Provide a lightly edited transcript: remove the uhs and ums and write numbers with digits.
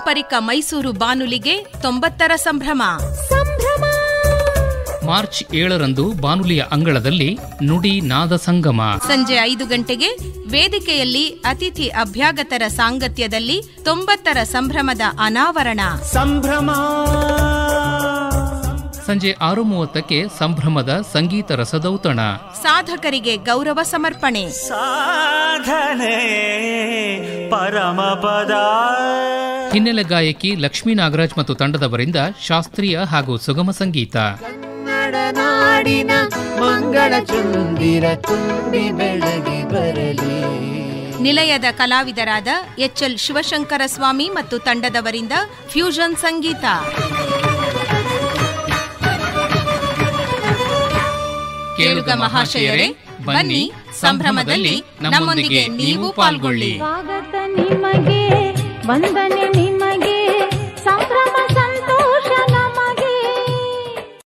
ಪಾರಂಪರಿಕ ಮೈಸೂರು ಬಾನುಲಿಗೆ 90ರ ಸಂಭ್ರಮ. ಮಾರ್ಚ್ 7ರಂದು ಬಾನುಲಿಯ ಅಂಗಳದಲ್ಲಿ ನುಡಿ ನಾದ ಸಂಗಮ. ಸಂಜೆ 5 ಗಂಟೆಗೆ ವೇದಿಕೆಯಲ್ಲಿ ಅತಿಥಿ ಅಭ್ಯಾಗತರ ಸಾಂಗತ್ಯದಲ್ಲಿ 90ರ ಸಂಭ್ರಮದ ಅನಾವರಣ. ಸಂಭ್ರಮ. ಸಂಜೆ 6:30ಕ್ಕೆ ಸಂಭ್ರಮದ ಸಂಗೀತ ರಸದೌತಣ. ಸಾಧಕರಿಗೆ ಗೌರವ ಸಮರ್ಪಣೆ. ಸಾಧನೆ ಪರಮಪದ. ಹಿನ್ನೆಲೆ ಗಾಯಕಿ ಲಕ್ಷ್ಮೀ ನಾಗರಾಜ್ ಮತ್ತು ತಂಡದವರಿಂದ ಶಾಸ್ತ್ರೀಯ ಹಾಗೂ ಸುಗಮ ಸಂಗೀತ. ನಾಡಿನ ಮಂಗಳ ಚುಂದಿರ ತುಂಬಿ ಬೆಳಗಿ ಬರಲಿ. ನಿಲಯದ ಕಲಾವಿದರಾದ ಎಚ್ಎಲ್ ಶಿವಶಂಕರ ಸ್ವಾಮಿ ಮತ್ತು ತಂಡದವರಿಂದ ಫ್ಯೂಷನ್ ಸಂಗೀತ. ಕೇಳುಗ ಮಹಾಶಯರೇ, ಬನ್ನಿ ಸಂಭ್ರಮದಲ್ಲಿ ನಮ್ಮೊಂದಿಗೆ ನೀವು ಪಾಲ್ಗೊಳ್ಳಿ. ಸ್ವಾಗತ ನಿಮಗೆ, ವಂದನೆ